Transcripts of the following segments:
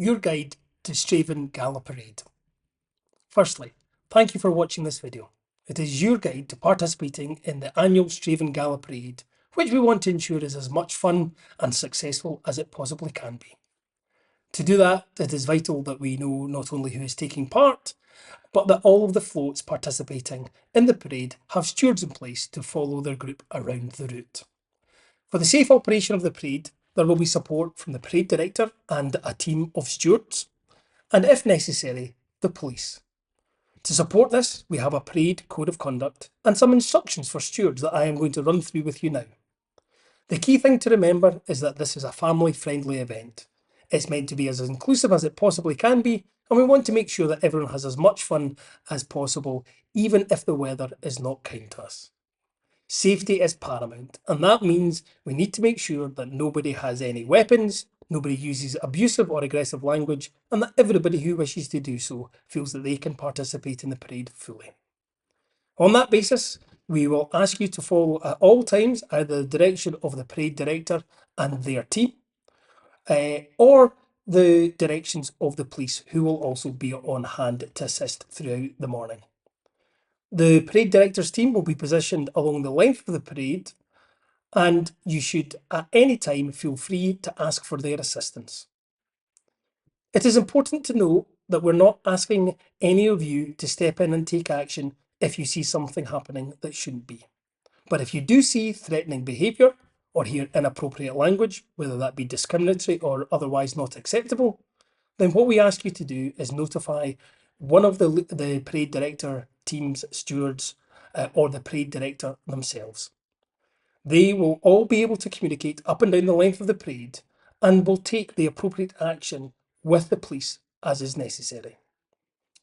your guide to Strathaven Gala Parade. Firstly, thank you for watching this video. It is your guide to participating in the annual Strathaven Gala Parade, which we want to ensure is as much fun and successful as it possibly can be. To do that, it is vital that we know not only who is taking part, but that all of the floats participating in the parade have stewards in place to follow their group around the route. For the safe operation of the parade, there will be support from the parade director and a team of stewards, and if necessary, the police. To support this, we have a parade code of conduct and some instructions for stewards that I am going to run through with you now. The key thing to remember is that this is a family-friendly event. It's meant to be as inclusive as it possibly can be, and we want to make sure that everyone has as much fun as possible, even if the weather is not kind to us. Safety is paramount, and that means we need to make sure that nobody has any weapons, nobody uses abusive or aggressive language, and that everybody who wishes to do so feels that they can participate in the parade fully. On that basis, we will ask you to follow at all times either the direction of the parade director and their team, or the directions of the police, who will also be on hand to assist throughout the morning. The parade director's team will be positioned along the length of the parade, and you should at any time feel free to ask for their assistance. It is important to note that we're not asking any of you to step in and take action if you see something happening that shouldn't be. But if you do see threatening behaviour or hear inappropriate language, whether that be discriminatory or otherwise not acceptable, then what we ask you to do is notify one of the parade director team's stewards or the parade director themselves. They will all be able to communicate up and down the length of the parade and will take the appropriate action with the police as is necessary.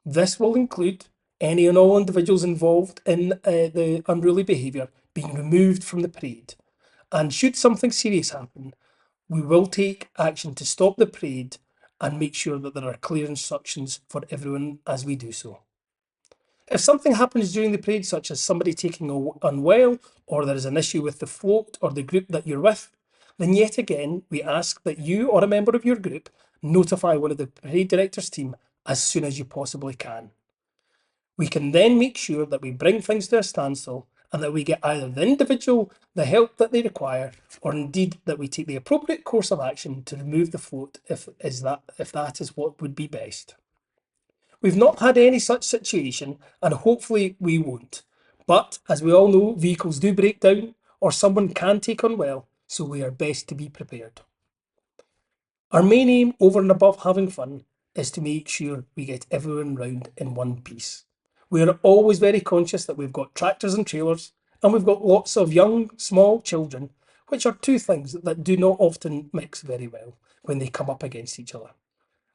This will include any and all individuals involved in the unruly behaviour being removed from the parade. And should something serious happen, we will take action to stop the parade and make sure that there are clear instructions for everyone as we do so. If something happens during the parade, such as somebody taking unwell, or there is an issue with the float or the group that you're with, then yet again, we ask that you or a member of your group notify one of the parade director's team as soon as you possibly can. We can then make sure that we bring things to a standstill and that we get either the individual the help that they require, or indeed that we take the appropriate course of action to remove the float if that is what would be best. We've not had any such situation, and hopefully we won't. But as we all know, vehicles do break down or someone can take unwell, so we are best to be prepared. Our main aim, over and above having fun, is to make sure we get everyone round in one piece. We are always very conscious that we've got tractors and trailers, and we've got lots of young, small children, which are two things that do not often mix very well when they come up against each other.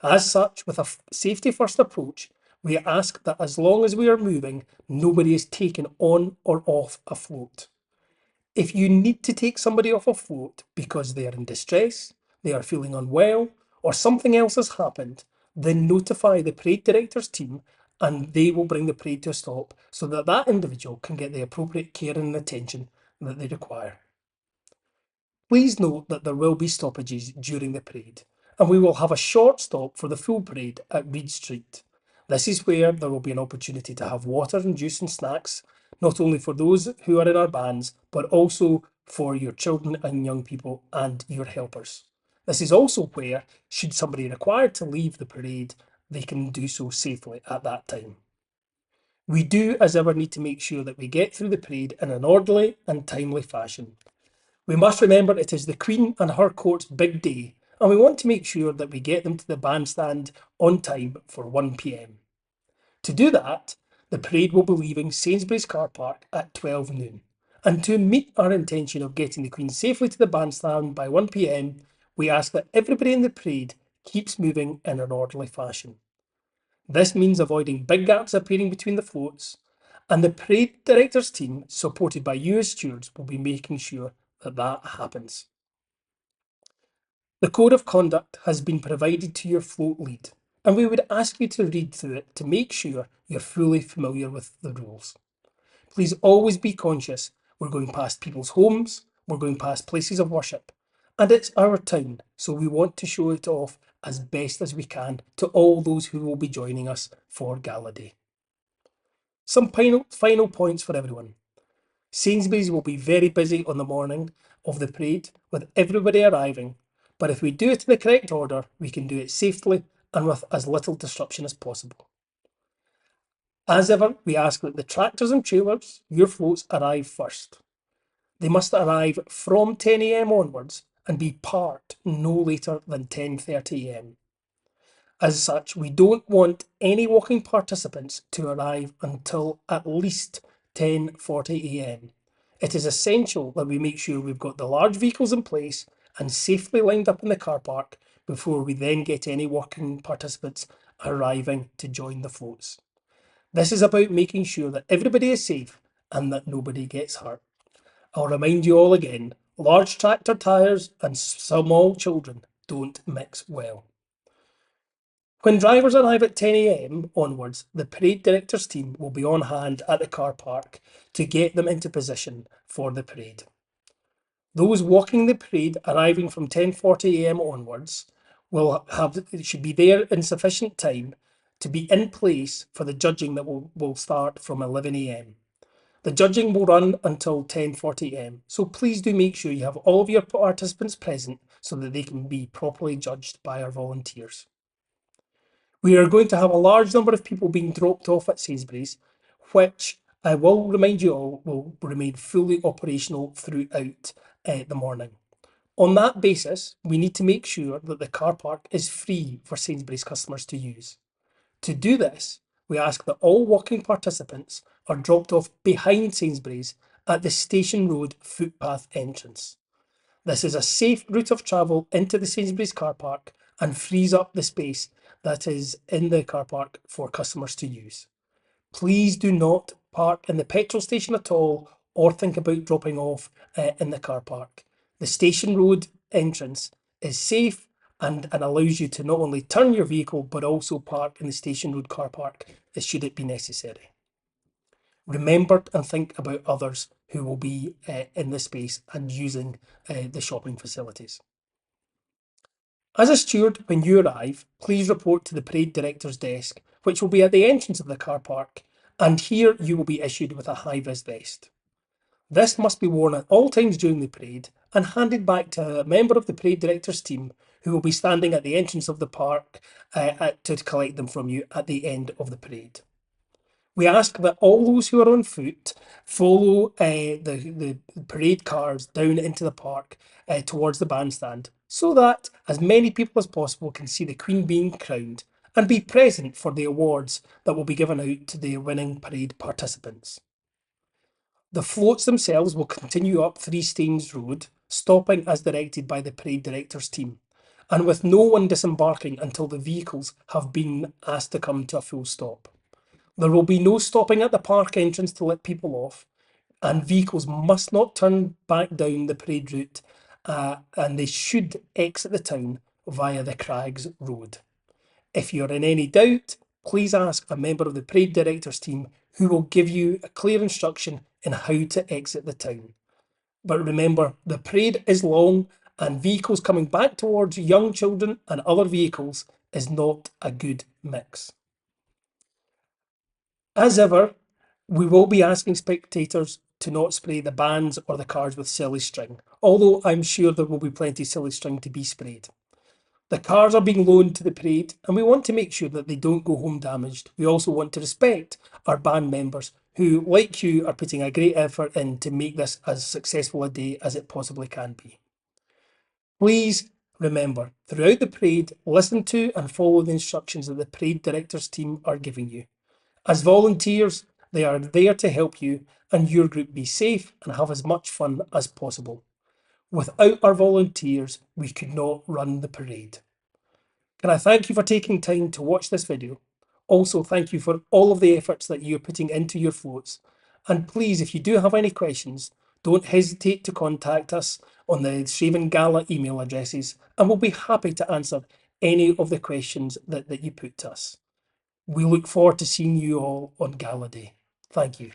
As such, with a safety first approach, we ask that as long as we are moving, nobody is taken on or off a float. If you need to take somebody off a float because they are in distress, they are feeling unwell, or something else has happened, then notify the parade director's team and they will bring the parade to a stop so that that individual can get the appropriate care and attention that they require. Please note that there will be stoppages during the parade, and we will have a short stop for the full parade at Reed Street. This is where there will be an opportunity to have water and juice and snacks, not only for those who are in our bands, but also for your children and young people and your helpers. This is also where, should somebody require to leave the parade, they can do so safely at that time. We do, as ever, need to make sure that we get through the parade in an orderly and timely fashion. We must remember it is the Queen and her court's big day, and we want to make sure that we get them to the bandstand on time for 1 p.m. To do that, the parade will be leaving Sainsbury's car park at 12 noon. And to meet our intention of getting the Queen safely to the bandstand by 1 p.m, we ask that everybody in the parade keeps moving in an orderly fashion. This means avoiding big gaps appearing between the floats, and the parade director's team, supported by you as stewards, will be making sure that happens. The code of conduct has been provided to your float lead, and we would ask you to read through it to make sure you're fully familiar with the rules. Please always be conscious we're going past people's homes, we're going past places of worship, and it's our town, so we want to show it off as best as we can to all those who will be joining us for Gala Day. Some final points for everyone. Sainsbury's will be very busy on the morning of the parade with everybody arriving, but if we do it in the correct order, we can do it safely and with as little disruption as possible. As ever, we ask that the tractors and trailers, your floats, arrive first. They must arrive from 10 a.m. onwards and be parked no later than 10:30 a.m. As such, we don't want any walking participants to arrive until at least 10:40 a.m. It is essential that we make sure we've got the large vehicles in place and safely lined up in the car park before we then get any walking participants arriving to join the floats. This is about making sure that everybody is safe and that nobody gets hurt. I'll remind you all again, large tractor tyres and small children don't mix well. When drivers arrive at 10 a.m. onwards, the parade directors team will be on hand at the car park to get them into position for the parade. Those walking the parade arriving from 10:40 a.m. onwards should be there in sufficient time to be in place for the judging that will start from 11 a.m. The judging will run until 10:40 a.m. So please do make sure you have all of your participants present so that they can be properly judged by our volunteers. We are going to have a large number of people being dropped off at Sainsbury's, which I will remind you all will remain fully operational throughout the morning. On that basis, we need to make sure that the car park is free for Sainsbury's customers to use. To do this, we ask that all walking participants are dropped off behind Sainsbury's at the Station Road footpath entrance. This is a safe route of travel into the Sainsbury's car park and frees up the space that is in the car park for customers to use. Please do not park in the petrol station at all or think about dropping off in the car park. The Station Road entrance is safe and allows you to not only turn your vehicle but also park in the Station Road car park should it be necessary. Remember and think about others who will be in the space and using the shopping facilities. As a steward, when you arrive, please report to the parade director's desk, which will be at the entrance of the car park, and here you will be issued with a high-vis vest. This must be worn at all times during the parade and handed back to a member of the parade director's team who will be standing at the entrance of the park to collect them from you at the end of the parade. We ask that all those who are on foot follow the parade cars down into the park towards the bandstand so that as many people as possible can see the Queen being crowned and be present for the awards that will be given out to the winning parade participants. The floats themselves will continue up Three Staines Road, stopping as directed by the parade director's team, and with no one disembarking until the vehicles have been asked to come to a full stop. There will be no stopping at the park entrance to let people off, and vehicles must not turn back down the parade route, and they should exit the town via the Crags Road. If you're in any doubt, please ask a member of the parade director's team who will give you a clear instruction in how to exit the town. But remember, the parade is long and vehicles coming back towards young children and other vehicles is not a good mix. As ever, we will be asking spectators to not spray the bands or the cars with silly string, although I'm sure there will be plenty of silly string to be sprayed. The cars are being loaned to the parade and we want to make sure that they don't go home damaged. We also want to respect our band members who, like you, are putting a great effort in to make this as successful a day as it possibly can be. Please remember, throughout the parade, listen to and follow the instructions that the parade directors team are giving you. As volunteers, they are there to help you and your group be safe and have as much fun as possible. Without our volunteers, we could not run the parade. Can I thank you for taking time to watch this video? Also, thank you for all of the efforts that you're putting into your floats. And please, if you do have any questions, don't hesitate to contact us on the Strathaven Gala email addresses, and we'll be happy to answer any of the questions that you put to us. We look forward to seeing you all on Gala Day. Thank you.